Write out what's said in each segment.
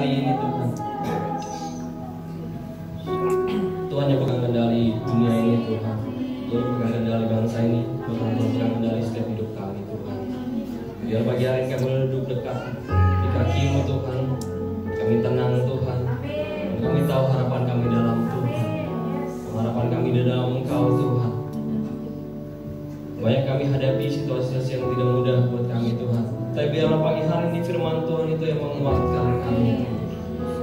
hari ini Tuhan. Tuhan yang pegang kendali dunia ini Tuhan. Tuhan pegang kendali bangsa ini. Tuhan pegang kendali setiap hidup kami Tuhan. Biar pagi hari ini kami duduk dekat di kaki-Mu Tuhan. Kami tenang Tuhan. Kami tahu harapan kami dalam Tuhan. Harapan kami di dalam Engkau Tuhan. Banyak kami hadapi situasi-situasi yang tidak mudah buat kami Tuhan. Tapi biarlah pagi hari ini firman Tuhan itu yang menguatkan kami.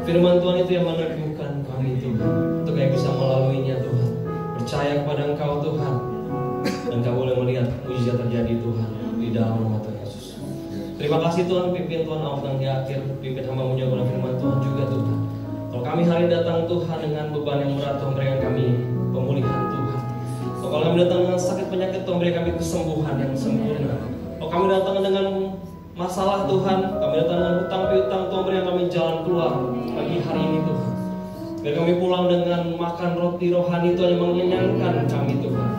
Firman Tuhan itu yang meneguhkan kami Tuhan. Untuk kami bisa melaluinya Tuhan. Percaya kepada Engkau Tuhan. Dan Kau boleh melihat mujizat terjadi Tuhan di dalam nama Tuhan Yesus. Terima kasih Tuhan, pimpin Tuhan awal dan di akhir. Pimpin hamba menjaga firman Tuhan juga Tuhan. Kalau kami hari ini datang Tuhan dengan beban yang berat, Tuhan berikan kami pemulihan Tuhan. Kalau kami datang dengan sakit penyakit, Tuhan berikan kami kesembuhan yang sempurna. Kalau kami datang dengan masalah Tuhan, kami datang dengan hutang piutang, Tuhan berikan kami jalan keluar pagi hari ini Tuhan. Biar kami pulang dengan makan roti rohani Tuhan yang mengenyangkan kami Tuhan.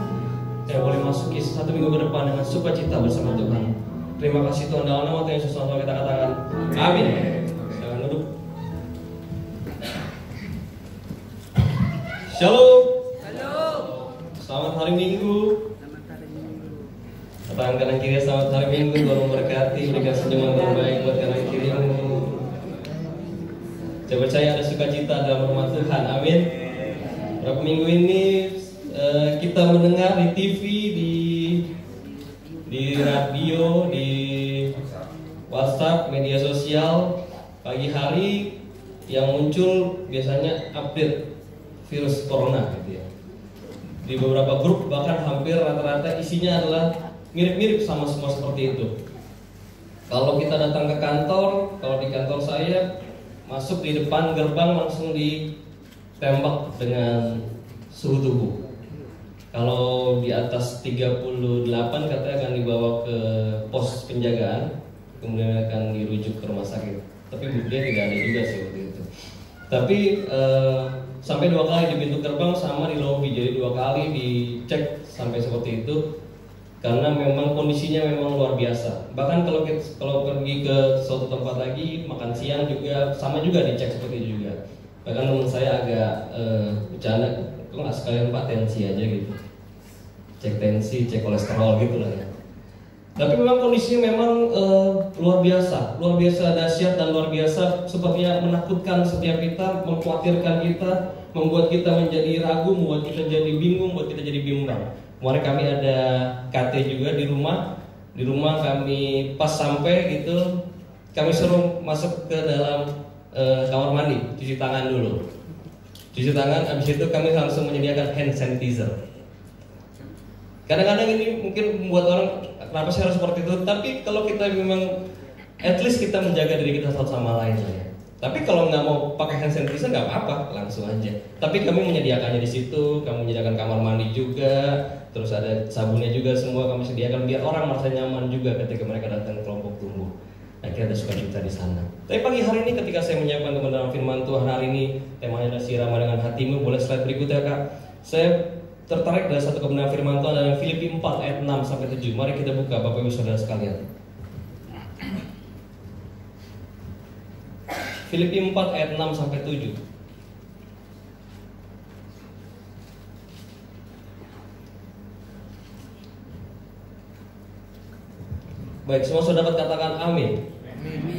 Saya boleh masuki satu minggu ke depan dengan sukacita bersama Tuhan. Terima kasih Tuhan, dalam nama Tuhan Yesus kita katakan amin. Jangan duduk. Shalom. Selamat hari Minggu. Tangan kanan kiri selamat hari Minggu. Tuhan memberkati, berikan senyuman terbaik buat kanan kirimu. Saya percaya ada sukacita dalam rumah Tuhan. Amin. Beberapa minggu ini kita mendengar di TV, di radio, di WhatsApp, media sosial, pagi hari yang muncul biasanya update virus corona gitu ya. Di beberapa grup bahkan hampir rata-rata isinya adalah mirip-mirip sama semua seperti itu. Kalau kita datang ke kantor, kalau di kantor saya masuk di depan gerbang langsung ditembak dengan suhu tubuh. Kalau di atas 38 katanya akan dibawa ke pos penjagaan, kemudian akan dirujuk ke rumah sakit. Tapi buktinya tidak ada juga sih waktu itu. Tapi sampai 2 kali di pintu gerbang sama di lobi, jadi 2 kali dicek sampai seperti itu. Karena memang kondisinya memang luar biasa. Bahkan kalau pergi ke suatu tempat lagi makan siang juga sama juga dicek seperti itu juga. Bahkan teman saya agak bercanda, kok nggak sekalian Pak tensi aja gitu. Cek tensi, cek kolesterol gitu lah ya. Tapi memang kondisinya memang luar biasa dahsyat dan luar biasa, sepertinya menakutkan setiap kita, mengkhawatirkan kita, membuat kita menjadi ragu, membuat kita jadi bingung, membuat kita jadi bimbang. Kemarin kami ada KT juga di rumah. Di rumah kami pas sampai gitu, kami suruh masuk ke dalam kamar mandi, cuci tangan dulu. Cuci tangan, habis itu kami langsung menyediakan hand sanitizer. Kadang-kadang ini mungkin membuat orang, kenapa sih harus seperti itu? Tapi kalau kita memang, at least kita menjaga diri kita satu sama lain ya. Tapi kalau nggak mau pakai hand sanitizer nggak apa-apa, langsung aja. Tapi kami menyediakannya di situ, kami menyediakan kamar mandi juga, terus ada sabunnya juga, semua kami sediakan biar orang merasa nyaman juga ketika mereka datang ke kelompok tumbuh. Akhirnya ada sukacita di sana. Tapi pagi hari ini ketika saya menyiapkan kebenaran firman Tuhan hari ini, temanya adalah sirama dengan hatimu. Boleh slide berikutnya Kak. Saya tertarik dari satu kebenaran firman Tuhan dalam Filipi 4 ayat 6 sampai 7. Mari kita buka Bapak Ibu Saudara sekalian. Filipi 4 ayat 6 sampai 7. Baik, semua sudah dapat katakan amin.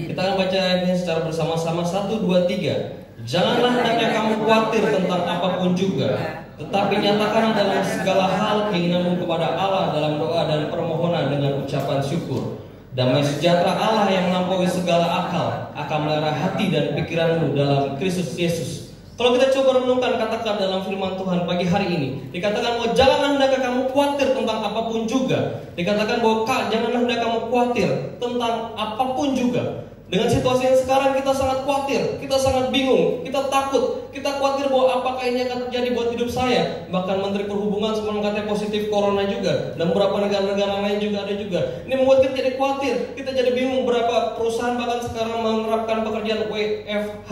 Kita akan baca ini secara bersama-sama. 1, 2, 3. Janganlah hendaknya kamu khawatir tentang apapun juga, tetapi nyatakan dalam segala hal keinginanmu kepada Allah dalam doa dan permohonan dengan ucapan syukur. Damai sejahtera Allah yang melampaui segala akal akan melihara hati dan pikiranmu dalam Kristus Yesus. Kalau kita coba renungkan katakan dalam firman Tuhan pagi hari ini, dikatakan bahwa janganlah hendaknya kamu khawatir tentang apapun juga. Dikatakan bahwa janganlah hendaknya kamu khawatir tentang apapun juga. Dengan situasi yang sekarang kita sangat khawatir, kita sangat bingung, kita takut, kita khawatir bahwa apakah ini akan terjadi buat hidup saya. Bahkan Menteri Perhubungan semalam katanya positif corona juga, dan beberapa negara-negara lain juga ada juga. Ini membuat kita jadi khawatir, kita jadi bingung. Berapa perusahaan bahkan sekarang menerapkan pekerjaan WFH,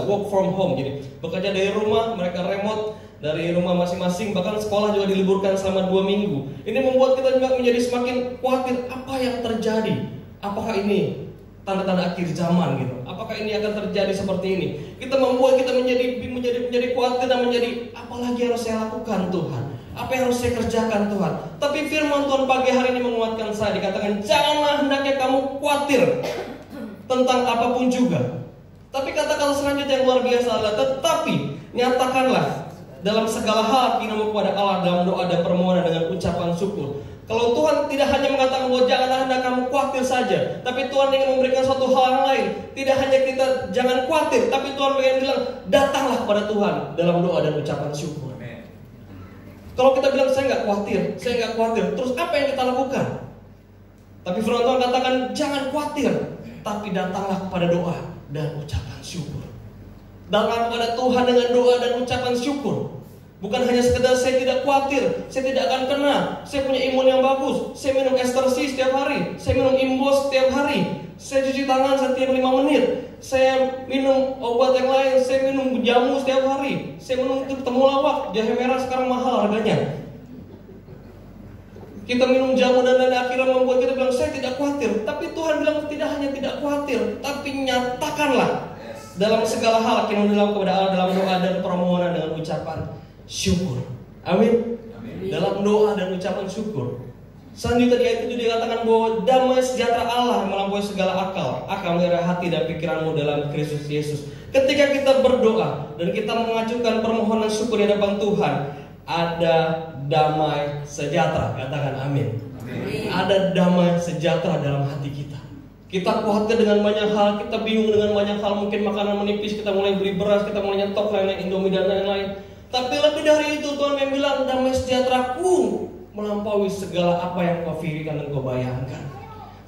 work from home, jadi bekerja dari rumah, mereka remote dari rumah masing-masing, bahkan sekolah juga diliburkan selama 2 minggu. Ini membuat kita juga menjadi semakin khawatir, apa yang terjadi? Apakah ini tanda-tanda akhir zaman gitu. Apakah ini akan terjadi seperti ini? Kita membuat kita menjadi khawatir dan menjadi apalagi harus saya lakukan Tuhan? Apa yang harus saya kerjakan Tuhan? Tapi firman Tuhan pagi hari ini menguatkan saya, dikatakan janganlah hendaknya kamu khawatir tentang apapun juga. Tapi kata-kata selanjutnya yang luar biasa adalah tetapi nyatakanlah dalam segala hal keinginanmu kepada Allah dalam doa dan permohonan dengan ucapan syukur. Kalau Tuhan tidak hanya mengatakan bahwa janganlah hendak kamu khawatir saja, tapi Tuhan ingin memberikan suatu hal yang lain. Tidak hanya kita jangan khawatir, tapi Tuhan ingin bilang datanglah kepada Tuhan dalam doa dan ucapan syukur. Kalau kita bilang saya nggak khawatir, terus apa yang kita lakukan? Tapi firman Tuhan katakan jangan khawatir, tapi datanglah kepada doa dan ucapan syukur. Datanglah kepada Tuhan dengan doa dan ucapan syukur. Bukan hanya sekedar saya tidak khawatir, saya tidak akan kena, saya punya imun yang bagus, saya minum estersi setiap hari, saya minum imbos setiap hari, saya cuci tangan setiap 5 menit, saya minum obat yang lain, saya minum jamu setiap hari, saya minum temulawak, jahe merah sekarang mahal harganya. Kita minum jamu dan lain akhirnya membuat kita bilang saya tidak khawatir. Tapi Tuhan bilang tidak hanya tidak khawatir, tapi nyatakanlah dalam segala hal keinginan kepada Allah dalam doa dan permohonan dengan ucapan syukur. Amin. Dalam doa dan ucapan syukur. Selanjutnya di ayat itu dikatakan bahwa damai sejahtera Allah melampaui segala akal akan mengerai hati dan pikiranmu dalam Kristus Yesus. Ketika kita berdoa dan kita mengajukan permohonan syukur di hadapan Tuhan, ada damai sejahtera. Katakan amin. Ada damai sejahtera dalam hati kita. Kita khawatir dengan banyak hal, kita bingung dengan banyak hal, mungkin makanan menipis, kita mulai beli beras, kita mulai nyetok lain-lain Indomie dan lain-lain. Tapi lebih dari itu Tuhan yang bilang damai sejahteraku melampaui segala apa yang kau pikirkan dan kau bayangkan.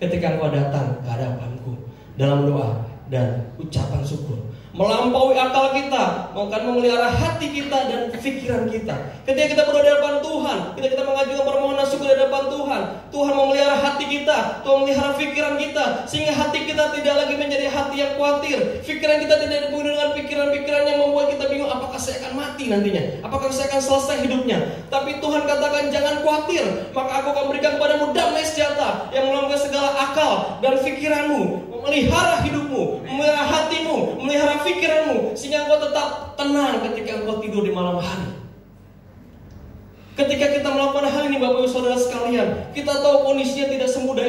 Ketika kau datang ke hadapanku dalam doa dan ucapan syukur, melampaui akal kita, akan memelihara hati kita dan pikiran kita. Ketika kita berdoa di hadapan Tuhan, ketika kita mengajukan permohonan syukur di hadapan Tuhan, Tuhan memelihara hati kita, Tuhan memelihara pikiran kita, sehingga hati kita tidak lagi menjadi hati yang khawatir. Pikiran kita tidak dipenuhi dengan pikiran-pikiran yang membuat kita bingung, apakah saya akan mati nantinya, apakah saya akan selesai hidupnya. Tapi Tuhan katakan jangan khawatir, maka aku akan berikan kepadamu damai sejahtera yang melampaui segala akal dan pikiranmu, memelihara hidupmu, memelihara hatimu, memelihara pikiranmu, sehingga engkau tetap tenang ketika engkau tidur di malam hari. Ketika kita melakukan hal ini Bapak Ibu Saudara sekalian, kita tahu kondisinya tidak semudah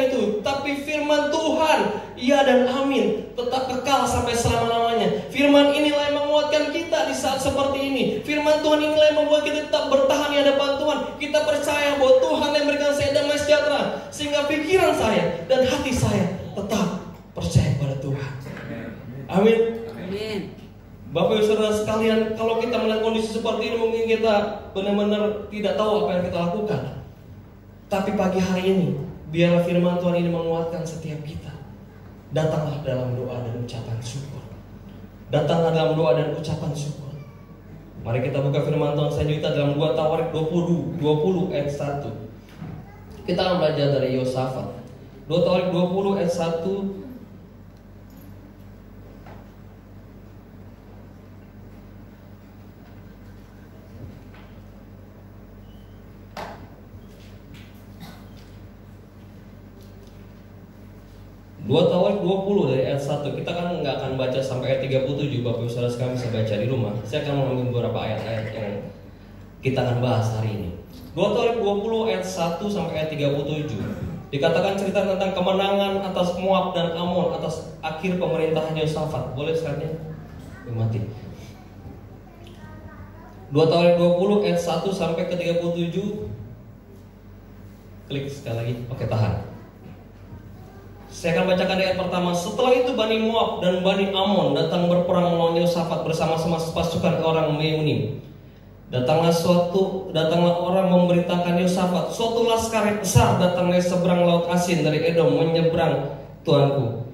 itu. Tapi firman Tuhan, ya dan amin, tetap kekal sampai selama-lamanya. Firman inilah yang menguatkan kita di saat seperti ini. Firman Tuhan inilah yang membuat kita tetap bertahan di hadapan Tuhan. Kita percaya bahwa Tuhan yang memberikan saya damai sejahtera, sehingga pikiran saya dan hati saya tetap percaya pada Tuhan. Amin. Bapak Ibu Saudara sekalian, kalau kita melihat kondisi seperti ini, mungkin kita benar-benar tidak tahu apa yang kita lakukan. Tapi pagi hari ini, biarlah firman Tuhan ini menguatkan setiap kita. Datanglah dalam doa dan ucapan syukur. Datanglah dalam doa dan ucapan syukur. Mari kita buka firman Tuhan selanjutnya dalam 2 Tawarik 20 ayat 1. Kita akan belajar dari Yosafat. 2 Tawarik 20 ayat 1. Dua Tawarik 20 dari ayat 1. Kita kan nggak akan baca sampai ayat 37. Bapak Ibu Saudara sekalian bisa baca di rumah. Saya akan mengambil beberapa ayat-ayat yang kita akan bahas hari ini. 2 Tawarik 20 ayat 1 sampai ayat 37. Dikatakan cerita tentang kemenangan atas Moab dan Amon atas akhir pemerintahan Yosafat. Boleh sekalian? Mati. 2 Tawarik 20 ayat 1 sampai ke 37. Klik sekali lagi. Oke, tahan. Saya akan bacakan ayat pertama. Setelah itu Bani Moab dan Bani Amon datang berperang melawan Yosafat bersama-sama pasukan orang Meunim. Datanglah orang memberitakan Yosafat, suatu laskar yang besar datang dari seberang laut asin dari Edom menyeberang tuanku.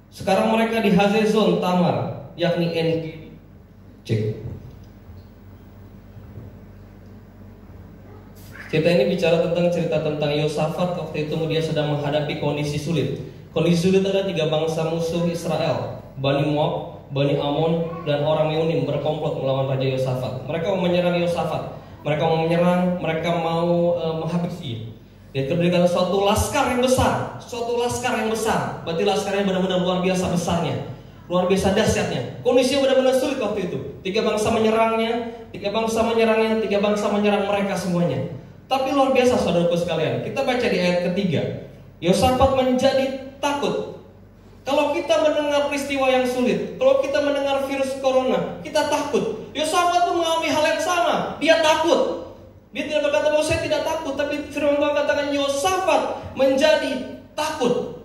Sekarang mereka di Hazezon Tamar, yakni En-Gedi. Cek. Cerita ini bicara tentang Yosafat. Waktu itu dia sedang menghadapi kondisi sulit. Kondisi sulit ada 3 bangsa musuh Israel, Bani Moab, Bani Amon, dan orang Meunim berkomplot melawan Raja Yosafat. Mereka mau menyerang Yosafat. Mereka mau menghabisi. Dia terdiri dari suatu laskar yang besar, berarti laskarnya benar-benar luar biasa besarnya, luar biasa dahsyatnya. Kondisinya benar-benar sulit waktu itu. Tiga bangsa menyerang mereka semuanya. Tapi luar biasa saudaraku sekalian. Kita baca di ayat ketiga. Yosafat menjadi takut. Kalau kita mendengar peristiwa yang sulit, kalau kita mendengar virus corona, kita takut. Yosafat pun mengalami hal yang sama. Dia takut. Dia tidak berkata bahwa saya tidak takut, tapi firman Tuhan katakan Yosafat menjadi takut.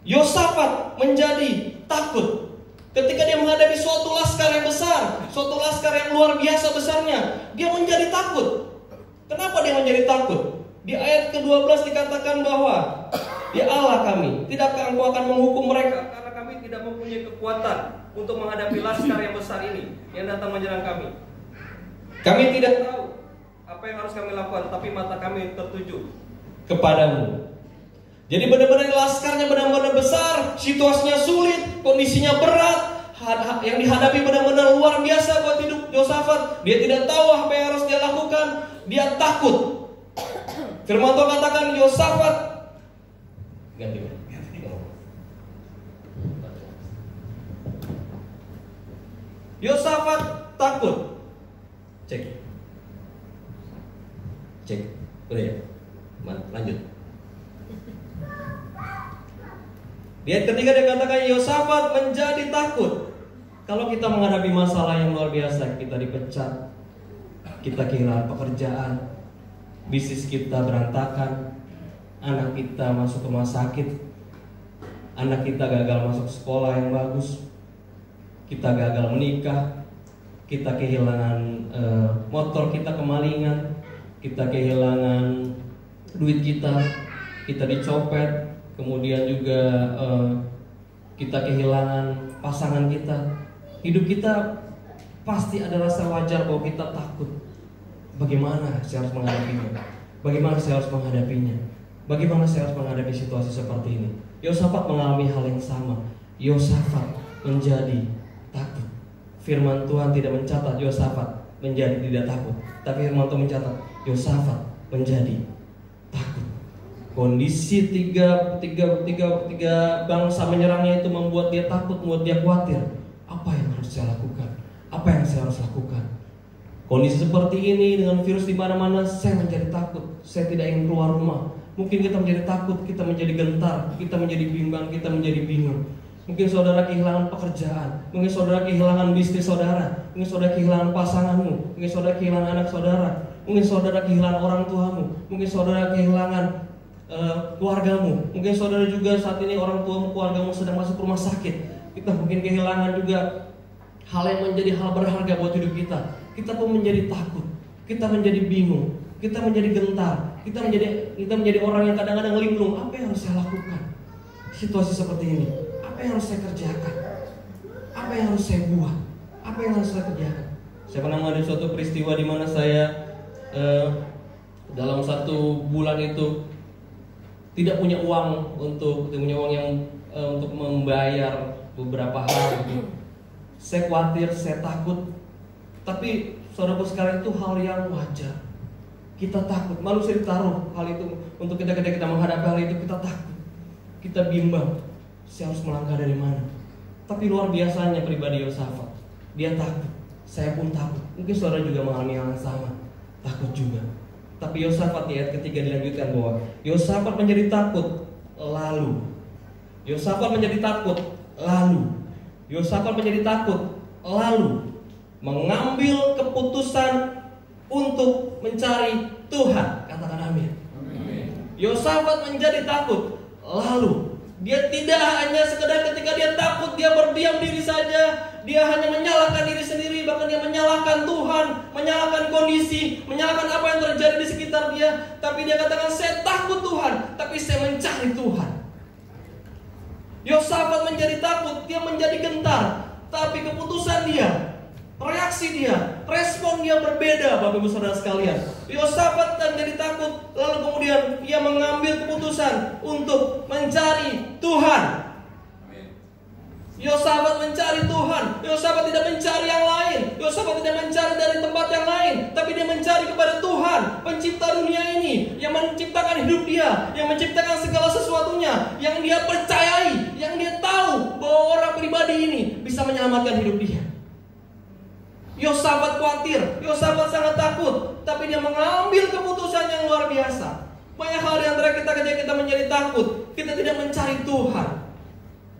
Yosafat menjadi takut. Ketika dia menghadapi suatu laskar yang besar, suatu laskar yang luar biasa besarnya, dia menjadi takut. Kenapa dia menjadi takut? Di ayat ke-12 dikatakan bahwa ya Allah kami, tidakkah engkau akan menghukum mereka karena kami tidak mempunyai kekuatan untuk menghadapi laskar yang besar ini yang datang menyerang kami. Kami tidak tahu apa yang harus kami lakukan, tapi mata kami tertuju kepadamu. Jadi benar-benar laskarnya benar-benar besar, situasinya sulit, kondisinya berat, yang dihadapi benar-benar luar biasa buat hidup Yosafat. Dia tidak tahu apa yang harus dia lakukan, dia takut. Firman Tuhan katakan Yosafat ganti. Yosafat takut. Cek. Udah ya? Lanjut. Di ayat ketiga dia katakan Yosafat menjadi takut. Kalau kita menghadapi masalah yang luar biasa, kita dipecat, kita kehilangan pekerjaan, bisnis kita berantakan, anak kita masuk rumah sakit, anak kita gagal masuk sekolah yang bagus, kita gagal menikah, kita kehilangan motor kita kemalingan, kita kehilangan duit kita dicopet, kemudian juga kita kehilangan pasangan kita. Hidup kita pasti ada rasa wajar bahwa kita takut. Bagaimana saya harus menghadapinya? Bagaimana saya harus menghadapi situasi seperti ini? Yosafat mengalami hal yang sama. Yosafat menjadi takut. Firman Tuhan tidak mencatat Yosafat menjadi tidak takut, tapi firman Tuhan mencatat Yosafat menjadi takut. Kondisi tiga bangsa menyerangnya itu membuat dia takut, membuat dia khawatir. Apa yang harus saya lakukan? Apa yang saya harus lakukan? Kondisi seperti ini dengan virus di mana-mana, saya menjadi takut. Saya tidak ingin keluar rumah. Mungkin kita menjadi takut, kita menjadi gentar, kita menjadi bimbang, kita menjadi bingung. Mungkin saudara kehilangan pekerjaan, mungkin saudara kehilangan bisnis saudara, mungkin saudara kehilangan pasanganmu, mungkin saudara kehilangan anak saudara, mungkin saudara kehilangan orang tuamu, mungkin saudara kehilangan keluargamu, mungkin saudara juga saat ini orang tuamu, keluargamu sedang masuk rumah sakit. Kita mungkin kehilangan juga hal yang menjadi hal berharga buat hidup kita. Kita pun menjadi takut, kita menjadi bingung, kita menjadi gentar, kita menjadi orang yang kadang-kadang linglung. Apa yang harus saya lakukan? Situasi seperti ini, apa yang harus saya kerjakan? Apa yang harus saya buat? Apa yang harus saya kerjakan? Saya pernah menghadapi suatu peristiwa di mana saya dalam satu bulan itu tidak punya uang untuk membayar beberapa hal. Saya khawatir, saya takut. Tapi saudaraku sekalian, itu hal yang wajar. Kita takut, manusia ditaruh hal itu untuk kita menghadapi hal itu, kita takut, kita bimbang. Saya harus melangkah dari mana? Tapi luar biasanya pribadi Yosafat, dia takut. Saya pun takut. Mungkin saudara juga mengalami hal yang sama, takut juga. Tapi Yosafat di ayat ketiga dilanjutkan bahwa Yosafat menjadi takut, lalu Yosafat menjadi takut, lalu mengambil keputusan untuk mencari Tuhan. Katakan amin. Yosafat menjadi takut, lalu dia tidak hanya sekedar ketika dia takut dia berdiam diri saja, dia hanya menyalahkan diri sendiri, bahkan dia menyalahkan Tuhan, menyalahkan kondisi, menyalahkan apa yang terjadi di sekitar dia. Tapi dia katakan, saya takut Tuhan, tapi saya mencari Tuhan. Yosafat menjadi takut, dia menjadi gentar, tapi keputusan dia, reaksi dia, respon dia berbeda, Bapak Ibu Saudara sekalian. Yosafat menjadi takut, lalu kemudian ia mengambil keputusan untuk mencari Tuhan. Yosafat mencari Tuhan. Yosafat tidak mencari yang lain. Yosafat tidak mencari dari tempat yang lain, tapi dia mencari kepada Tuhan, pencipta dunia ini, yang menciptakan hidup dia, yang menciptakan segala sesuatunya, yang dia percayai, yang dia tahu bahwa orang pribadi ini bisa menyelamatkan hidup dia. Yosafat khawatir, Yosafat sangat takut, tapi dia mengambil keputusan yang luar biasa. Banyak hal di antara kita ketika kita menjadi takut, kita tidak mencari Tuhan.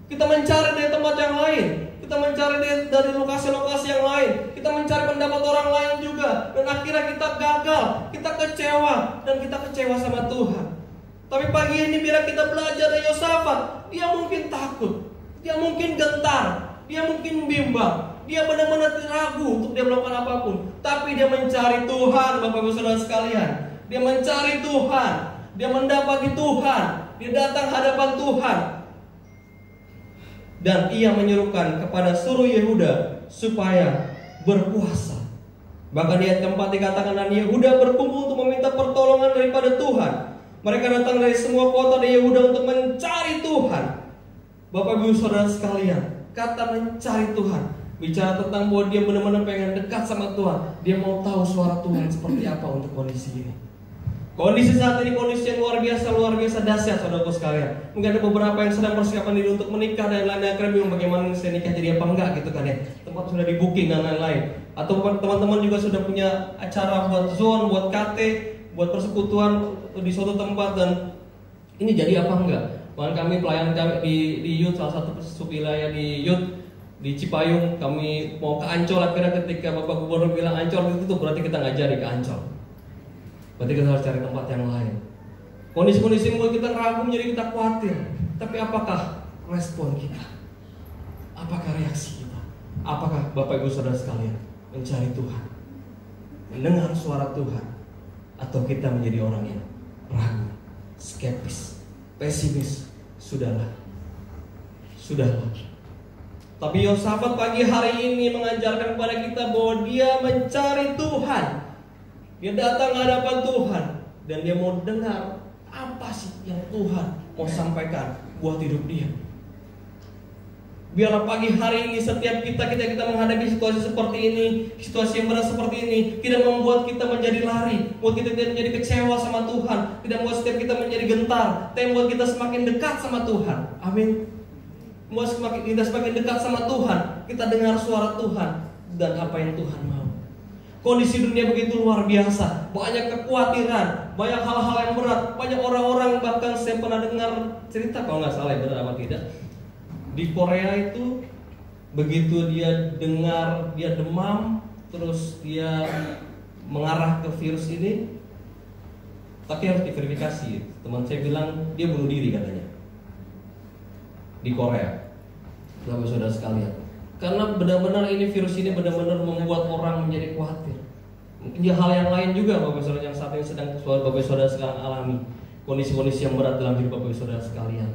Kita mencari dari tempat yang lain, kita mencari dari lokasi-lokasi yang lain, kita mencari pendapat orang lain juga, dan akhirnya kita gagal, kita kecewa, dan kita kecewa sama Tuhan. Tapi pagi ini bila kita belajar dari Yosafat, dia mungkin takut, dia mungkin gentar, dia mungkin bimbang, dia benar-benar ragu untuk dia melakukan apapun. Tapi dia mencari Tuhan, Bapak Ibu Saudara sekalian. Dia mencari Tuhan, dia mendapati Tuhan, dia datang hadapan Tuhan. Dan ia menyerukan kepada seluruh Yehuda supaya berpuasa. Bahkan di ayat keempat dikatakan, dan Yehuda berkumpul untuk meminta pertolongan daripada Tuhan. Mereka datang dari semua kota di Yehuda untuk mencari Tuhan. Bapak Ibu Saudara sekalian, kata mencari Tuhan bicara tentang bahwa dia benar-benar pengen dekat sama Tuhan. Dia mau tahu suara Tuhan seperti apa untuk kondisi ini. Kondisi saat ini kondisi yang luar biasa dahsyat, saudaraku sekalian. Mungkin ada beberapa yang sedang persiapan diri untuk menikah dan lain-lain. Akhirnya bingung bagaimana saya nikah jadi apa enggak gitu kan ya. Tempat sudah di booking dan lain-lain. Atau teman-teman juga sudah punya acara buat zone, buat KT, buat persekutuan di suatu tempat, dan ini jadi apa enggak. Bahkan kami pelayan kami di Youth, salah satu wilayah di Youth di Cipayung, kami mau ke Ancol. Akhirnya ketika Bapak Gubernur bilang Ancol itu tuh berarti kita nggak jadi ke Ancol. Berarti kita harus cari tempat yang lain. Kondisi-kondisi membuat kita ragu, menjadi kita khawatir. Tapi apakah respon kita? Apakah reaksi kita? Apakah Bapak Ibu Saudara sekalian mencari Tuhan, mendengar suara Tuhan, atau kita menjadi orang yang ragu, skeptis, pesimis? Sudahlah. Tapi Yosafat pagi hari ini mengajarkan kepada kita bahwa dia mencari Tuhan. Dia datang ke hadapan Tuhan, dan dia mau dengar apa sih yang Tuhan mau sampaikan buat hidup dia. Biarlah pagi hari ini setiap kita menghadapi situasi seperti ini, situasi yang berat seperti ini, tidak membuat kita menjadi lari, membuat kita tidak menjadi kecewa sama Tuhan, tidak membuat setiap kita menjadi gentar, tapi membuat kita semakin dekat sama Tuhan. Amin. Membuat kita semakin dekat sama Tuhan, kita dengar suara Tuhan dan apa yang Tuhan mau. Kondisi dunia begitu luar biasa, banyak kekhawatiran, banyak hal-hal yang berat, banyak orang-orang, bahkan saya pernah dengar cerita, kalau nggak salah ya, benar apa tidak, di Korea itu begitu dia dengar dia demam, terus dia mengarah ke virus ini, tapi harus diverifikasi. Teman saya bilang dia bunuh diri katanya di Korea, Bapak Saudara sekalian. Karena benar-benar ini virus ini benar-benar membuat orang menjadi khawatir. Mungkin hal yang lain juga Bapak Saudara yang saat ini sedang Bapak Saudara sekarang alami, kondisi-kondisi yang berat dalam hidup Bapak Saudara sekalian.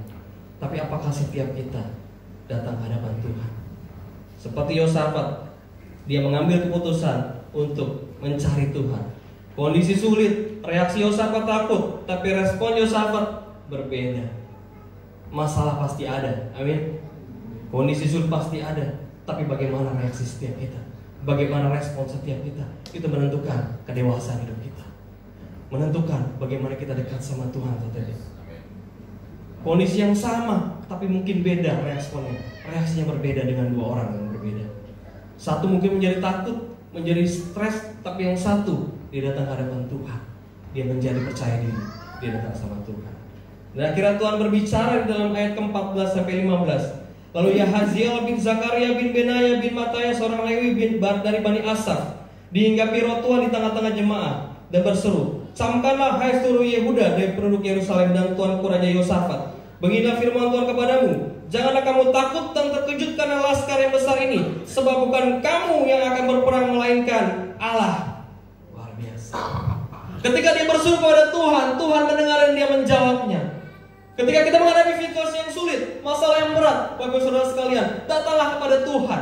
Tapi apakah setiap kita datang ke hadapan Tuhan? Seperti Yosafat, dia mengambil keputusan untuk mencari Tuhan. Kondisi sulit, reaksi Yosafat takut, tapi respon Yosafat berbeda. Masalah pasti ada, amin. Kondisi sulit pasti ada. Tapi bagaimana reaksi setiap kita? Bagaimana respon setiap kita? Itu menentukan kedewasaan hidup kita, menentukan bagaimana kita dekat sama Tuhan tadi. Kondisi yang sama, tapi mungkin beda responnya. Reaksinya berbeda dengan dua orang yang berbeda. Satu mungkin menjadi takut, menjadi stres, tapi yang satu dia datang ke hadapan Tuhan. Dia menjadi percaya diri, dia datang sama Tuhan. Dan akhirnya Tuhan berbicara di dalam ayat ke-14 sampai 15. Lalu Yahaziel bin Zakaria bin Benaya bin Mataya seorang Lewi dari Bani Asaf dihinggapi roh Tuhan di tengah-tengah jemaah dan berseru, "Camkanlah hai seluruh Yehuda dari penduduk Yerusalem dan tuanku Raja Yosafat. Beginilah firman Tuhan kepadamu, janganlah kamu takut dan terkejut karena laskar yang besar ini, sebab bukan kamu yang akan berperang melainkan Allah." Luar biasa. Ketika dia berseru kepada Tuhan, Tuhan mendengar dan dia menjawabnya. Ketika kita menghadapi situasi yang sulit, masalah yang berat, Bapak Saudara sekalian, datanglah kepada Tuhan.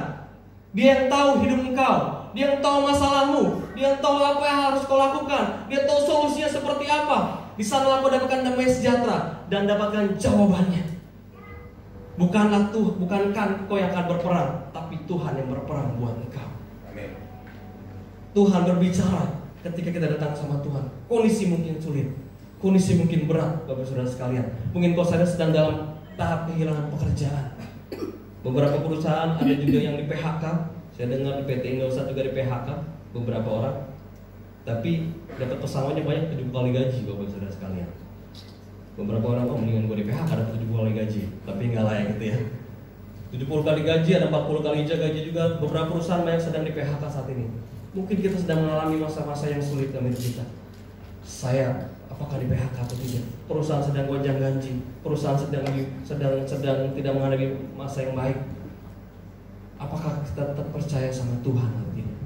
Dia yang tahu hidup engkau, dia yang tahu masalahmu, dia yang tahu apa yang harus kau lakukan, dia tahu solusinya seperti apa. Di sanalah kau dapatkan damai sejahtera dan dapatkan jawabannya. Bukankah kau yang akan berperang, tapi Tuhan yang berperang buat engkau. Tuhan berbicara ketika kita datang sama Tuhan. Kondisi mungkin sulit, kondisi mungkin berat, Bapak Saudara sekalian. Mungkin kau sedang dalam tahap kehilangan pekerjaan. Beberapa perusahaan ada juga yang di PHK. Saya dengar di PT Indosat juga di PHK beberapa orang. Tapi dapat pesangonnya banyak 7 kali gaji, Bapak Saudara sekalian. Beberapa orang mendingan gue di PHK dapat 7 kali gaji, tapi nggak layak gitu ya. 70 kali gaji, ada 40 kali gaji juga. Beberapa perusahaan banyak sedang di PHK saat ini. Mungkin kita sedang mengalami masa-masa yang sulit dalam hidup kita. Saya apakah di PHK atau tidak? Perusahaan sedang gonjang ganjing, perusahaan sedang tidak menghadapi masa yang baik. Apakah kita tetap percaya sama Tuhan atau tidak?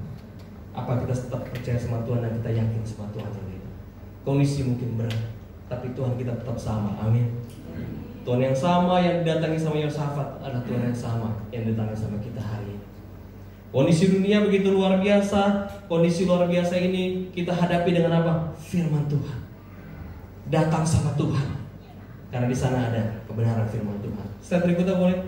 Apa kita tetap percaya sama Tuhan dan kita yakin sama Tuhan atau tidak? Kondisi mungkin berat, tapi Tuhan kita tetap sama. Amin. Tuhan yang sama yang didatangi sama Yosafat adalah Tuhan yang sama yang didatangi sama kita hari ini. Kondisi dunia begitu luar biasa. Kondisi luar biasa ini kita hadapi dengan apa? Firman Tuhan. Datang sama Tuhan, karena di sana ada kebenaran firman Tuhan. Slide berikutnya boleh.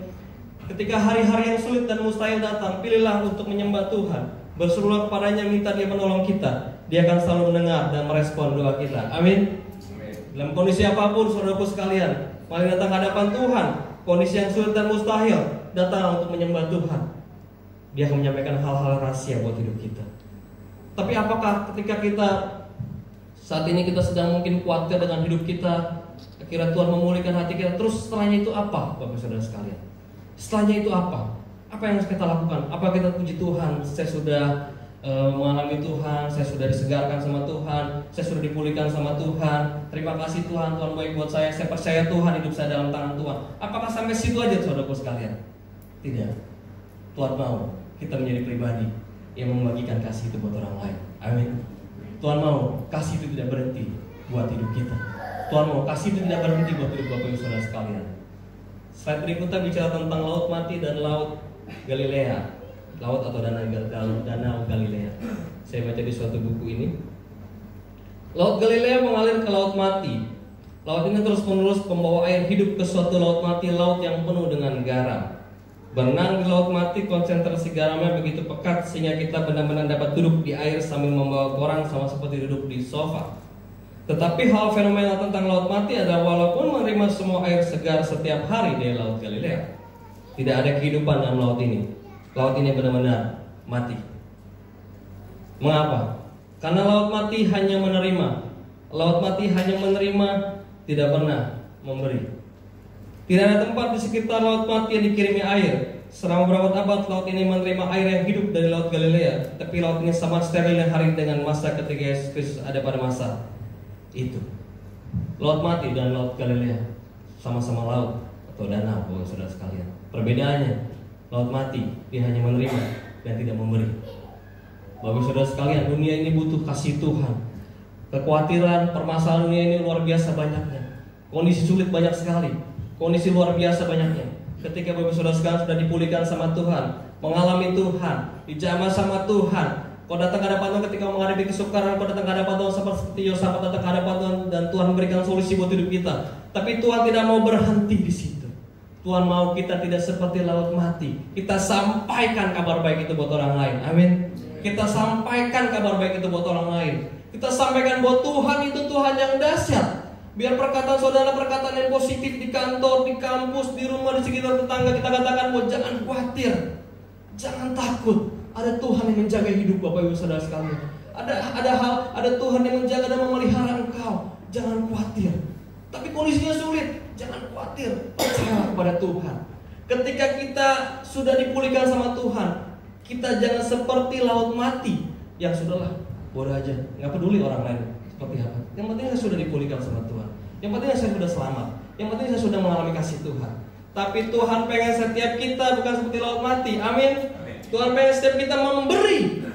Ketika hari-hari yang sulit dan mustahil datang, pilihlah untuk menyembah Tuhan. Berserulah kepadanya, minta Dia menolong kita. Dia akan selalu mendengar dan merespon doa kita. Amin. Dalam kondisi apapun, saudaraku sekalian, mari datang ke hadapan Tuhan. Kondisi yang sulit dan mustahil, datang untuk menyembah Tuhan. Dia akan menyampaikan hal-hal rahasia buat hidup kita. Tapi apakah ketika kita saat ini kita sedang mungkin khawatir dengan hidup kita, akhirnya Tuhan memulihkan hati kita, terus setelahnya itu apa, Bapak Saudara sekalian? Setelahnya itu apa? Apa yang harus kita lakukan? Apa kita puji Tuhan, saya sudah mengalami Tuhan, saya sudah disegarkan sama Tuhan, saya sudah dipulihkan sama Tuhan, terima kasih Tuhan, Tuhan baik buat saya percaya Tuhan, hidup saya dalam tangan Tuhan. Apakah sampai situ aja saudaraku sekalian? Tidak. Tuhan mau kita menjadi pribadi yang membagikan kasih itu buat orang lain. Amin. Tuhan mau kasih itu tidak berhenti buat hidup kita. Tuhan mau kasih itu tidak berhenti buat hidup Bapak Ibu Saudara sekalian. Slide berikutnya bicara tentang laut mati dan laut Galilea. Laut atau danau Galilea. Saya baca di suatu buku ini. Laut Galilea mengalir ke laut mati. Laut ini terus-menerus membawa air hidup ke suatu laut mati, laut yang penuh dengan garam. Berenang di laut mati, konsentrasi garamnya begitu pekat sehingga kita benar-benar dapat duduk di air sambil membawa koran, sama seperti duduk di sofa. Tetapi hal fenomenal tentang laut mati adalah walaupun menerima semua air segar setiap hari di laut Galilea, tidak ada kehidupan dalam laut ini. Laut ini benar-benar mati. Mengapa? Karena laut mati hanya menerima. Laut mati hanya menerima, tidak pernah memberi. Tidak ada tempat di sekitar laut mati yang dikirimi air. Selama beberapa abad laut ini menerima air yang hidup dari laut Galilea. Tapi laut ini sangat steril yang hari dengan masa ketika Yesus Kristus ada pada masa itu. Laut mati dan laut Galilea sama-sama laut atau danau, Bapak Saudara sekalian. Perbedaannya, laut mati dia hanya menerima dan tidak memberi. Bapak Saudara sekalian, dunia ini butuh kasih Tuhan. Kekhawatiran, permasalahan dunia ini luar biasa banyaknya. Kondisi sulit banyak sekali. Kondisi luar biasa banyaknya. Ketika Bapak Saudara sekalian sudah dipulihkan sama Tuhan, mengalami Tuhan, dijamah sama Tuhan, kau datang ke hadapan Tuhan ketika menghadapi kesukaran, kau datang ke hadapan Tuhan seperti Yosafat datang ke hadapan Tuhan, dan Tuhan memberikan solusi buat hidup kita. Tapi Tuhan tidak mau berhenti di situ. Tuhan mau kita tidak seperti laut mati. Kita sampaikan kabar baik itu buat orang lain. Amin. Kita sampaikan kabar baik itu buat orang lain. Kita sampaikan bahwa Tuhan itu Tuhan yang dahsyat. Biar perkataan saudara, perkataan yang positif di kantor, di kampus, di rumah, di sekitar tetangga, kita katakan bahwa jangan khawatir, jangan takut. Ada Tuhan yang menjaga hidup Bapak Ibu Saudara sekalian. Ada Tuhan yang menjaga dan memelihara engkau. Jangan khawatir. Tapi kondisinya sulit, jangan khawatir. Percaya kepada Tuhan. Ketika kita sudah dipulihkan sama Tuhan, kita jangan seperti laut mati yang sudahlah, bodoh aja, nggak peduli orang lain seperti apa. Yang penting saya sudah dipulihkan sama Tuhan. Yang penting saya sudah selamat. Yang penting saya sudah mengalami kasih Tuhan. Tapi Tuhan pengen setiap kita bukan seperti laut mati. Amin. Tuhan pengen setiap kita memberi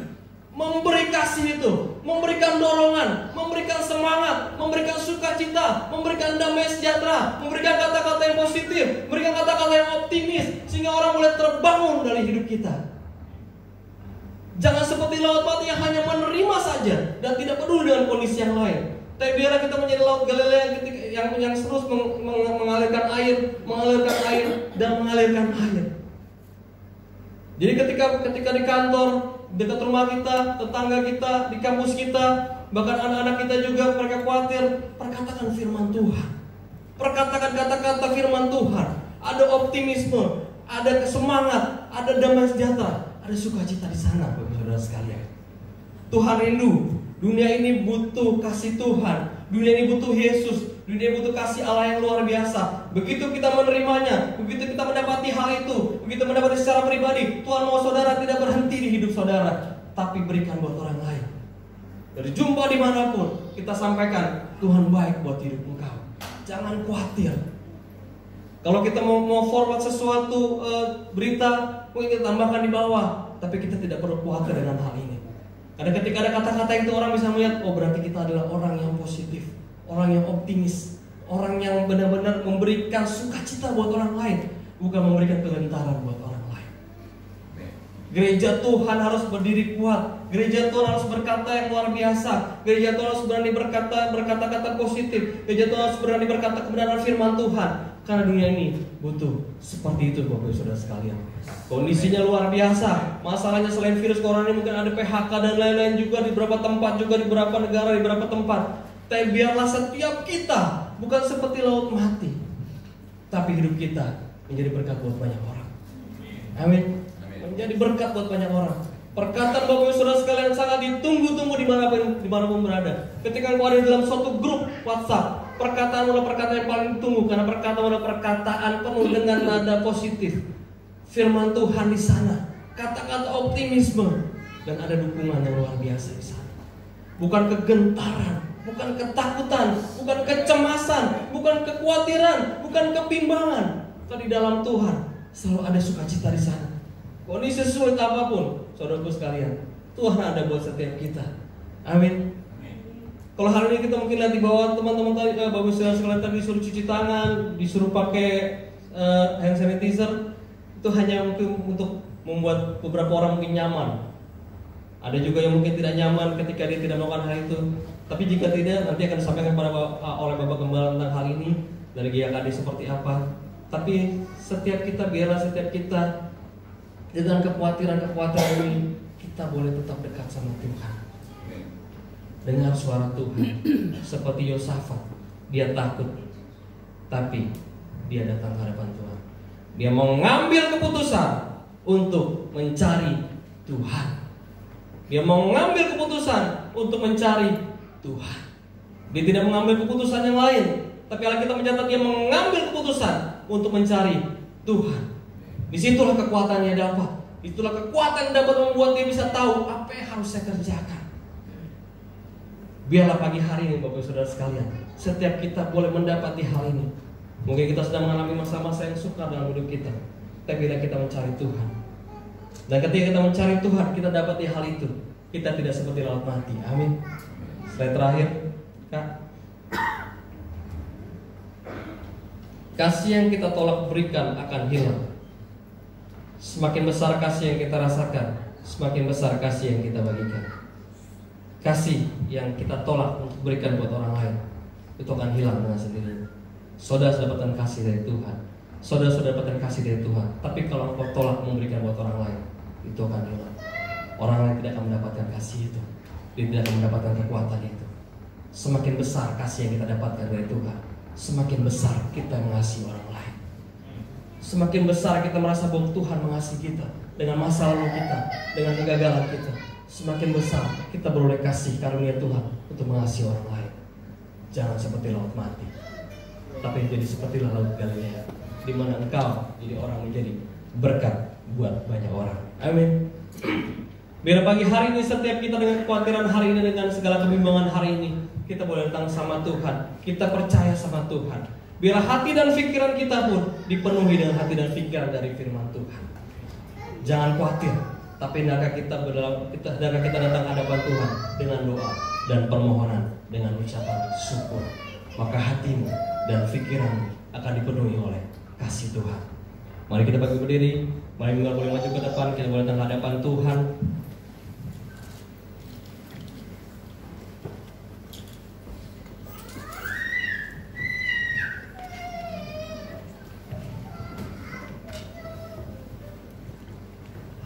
kasih itu, memberikan dorongan, memberikan semangat, memberikan sukacita, memberikan damai sejahtera, memberikan kata-kata yang positif, memberikan kata-kata yang optimis, sehingga orang mulai terbangun dari hidup kita. Jangan seperti laut mati yang hanya menerima saja dan tidak peduli dengan kondisi yang lain. Tapi biarlah kita menjadi laut Galilea yang terus mengalirkan air dan mengalirkan air. Jadi ketika di kantor, dekat rumah kita, tetangga kita, di kampus kita, bahkan anak-anak kita juga mereka khawatir, perkatakan firman Tuhan. Perkatakan kata-kata firman Tuhan. Ada optimisme, ada semangat, ada damai sejahtera, ada sukacita di sana, Bapak Saudara sekalian. Tuhan rindu, dunia ini butuh kasih Tuhan, dunia ini butuh Yesus, dunia ini butuh kasih Allah yang luar biasa. Begitu kita menerimanya, begitu kita mendapati hal itu, begitu mendapati secara pribadi, Tuhan mau saudara tidak berhenti di hidup saudara, tapi berikan buat orang lain. Dari jumpa dimanapun, kita sampaikan, Tuhan baik buat hidup engkau. Jangan khawatir. Kalau kita mau forward sesuatu berita, mungkin kita tambahkan di bawah, tapi kita tidak perlu khawatir dengan hal ini. Karena ketika ada kata-kata itu orang bisa melihat, oh berarti kita adalah orang yang positif, orang yang optimis, orang yang benar-benar memberikan sukacita buat orang lain, bukan memberikan kegentaran buat orang lain. Gereja Tuhan harus berdiri kuat. Gereja Tuhan harus berkata yang luar biasa. Gereja Tuhan harus berani berkata-kata positif. Gereja Tuhan harus berani berkata kebenaran firman Tuhan. Karena dunia ini butuh seperti itu, Bapak Ibu Saudara sekalian. Kondisinya luar biasa. Masalahnya selain virus corona ini mungkin ada PHK dan lain-lain juga di beberapa tempat, juga di beberapa negara, di beberapa tempat. Tapi biarlah setiap kita bukan seperti laut mati, tapi hidup kita menjadi berkat buat banyak orang. Amin. Menjadi berkat buat banyak orang. Perkataan Bapak Ibu Saudara sekalian sangat ditunggu-tunggu dimanapun berada. Ketika engkau ada dalam suatu grup WhatsApp, perkataan adalah perkataan yang paling ditunggu, karena perkataan adalah perkataan penuh dengan nada positif. Firman Tuhan di sana, kata-kata optimisme, dan ada dukungan yang luar biasa di sana. Bukan kegentaran, bukan ketakutan, bukan kecemasan, bukan kekhawatiran, bukan kebimbangan. Tapi di dalam Tuhan selalu ada sukacita di sana. Kondisi sulit apapun, saudaraku sekalian, Tuhan ada buat setiap kita. Amin. Kalau hari ini kita mungkin lihat di bawah teman-teman tadi, Bapak Saudara sekalian tadi disuruh cuci tangan, disuruh pakai hand sanitizer, itu hanya mungkin untuk membuat beberapa orang mungkin nyaman. Ada juga yang mungkin tidak nyaman ketika dia tidak melakukan hal itu. Tapi jika tidak, nanti akan disampaikan oleh Bapak Gembala tentang hal ini dari GKD seperti apa. Tapi biarlah setiap kita dengan kekhawatiran ini, kita boleh tetap dekat sama Tuhan. Dengar suara Tuhan. Seperti Yosafat, dia takut, tapi dia datang ke hadapan Tuhan. Dia mengambil keputusan untuk mencari Tuhan. Dia mengambil keputusan untuk mencari Tuhan. Dia tidak mengambil keputusan yang lain, tapi Alkitab mencatat dia mengambil keputusan untuk mencari Tuhan. Disitulah kekuatannya dapat. Itulah kekuatan yang dapat membuat dia bisa tahu apa yang harus saya kerjakan. Biarlah pagi hari ini Bapak Saudara sekalian, setiap kita boleh mendapati hal ini. Mungkin kita sedang mengalami masa-masa yang sukar dalam hidup kita, tapi bila kita mencari Tuhan, dan ketika kita mencari Tuhan, kita dapati hal itu. Kita tidak seperti laut mati. Amin. Slide terakhir, Kak. Kasih yang kita tolak berikan akan hilang. Semakin besar kasih yang kita rasakan, semakin besar kasih yang kita bagikan. Kasih yang kita tolak untuk berikan buat orang lain, itu akan hilang dengan sendirinya. Saudara sudah dapatkan kasih dari Tuhan, saudara sudah dapatkan kasih dari Tuhan. Tapi kalau engkau tolak memberikan buat orang lain, itu akan hilang. Orang lain tidak akan mendapatkan kasih itu, dia tidak akan mendapatkan kekuatan itu. Semakin besar kasih yang kita dapatkan dari Tuhan, semakin besar kita mengasihi orang lain. Semakin besar kita merasa bahwa Tuhan mengasihi kita dengan masa lalu kita, dengan kegagalan kita, semakin besar kita beroleh kasih karunia Tuhan untuk mengasihi orang lain. Jangan seperti laut mati, tapi jadi seperti laut Galilea, di mana engkau jadi orang menjadi berkat buat banyak orang. Amin. Biar pagi hari ini setiap kita dengan kekhawatiran hari ini, dengan segala kebimbangan hari ini, kita boleh datang sama Tuhan, kita percaya sama Tuhan. Biar hati dan pikiran kita pun dipenuhi dengan hati dan pikiran dari firman Tuhan. Jangan khawatir, tapi hendaknya kita datang hadapan Tuhan dengan doa dan permohonan, dengan ucapan syukur. Maka hatimu dan pikiranmu akan dipenuhi oleh kasih Tuhan. Mari kita bagi berdiri, mari kita boleh maju ke depan, kita boleh datang hadapan Tuhan.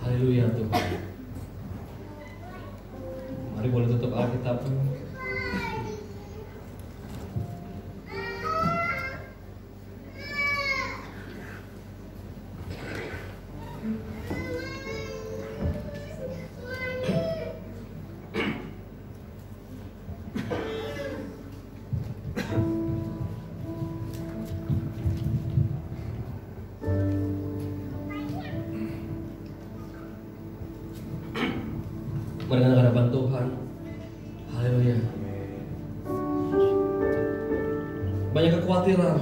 Haleluya Tuhan. Mari boleh tutup Alkitab. Mari ke hadapan Tuhan. Haleluya. Banyak kekhawatiran,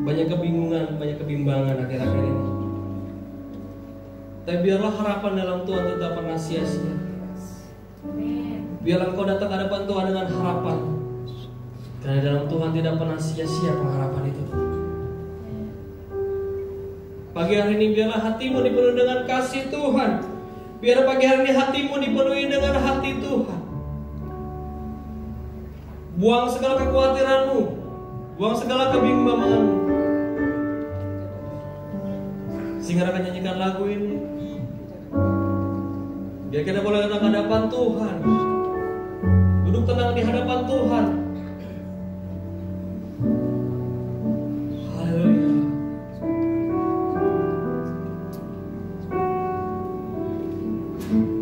banyak kebingungan, banyak kebimbangan akhir-akhir ini. Tapi biarlah harapan dalam Tuhan tetap pernah sia-sia. Biarlah engkau datang ke hadapan Tuhan dengan harapan, karena dalam Tuhan tidak pernah sia-sia pengharapan itu. Pagi hari ini biarlah hatimu dipenuhi dengan kasih Tuhan. Biar pagi hari ini hatimu dipenuhi dengan hati Tuhan. Buang segala kekhawatiranmu, buang segala kebimbanganmu. Sehingga akan nyanyikan lagu ini. Biar kita boleh datang ke hadapan Tuhan, duduk tenang di hadapan Tuhan. Haleluya. Thank you.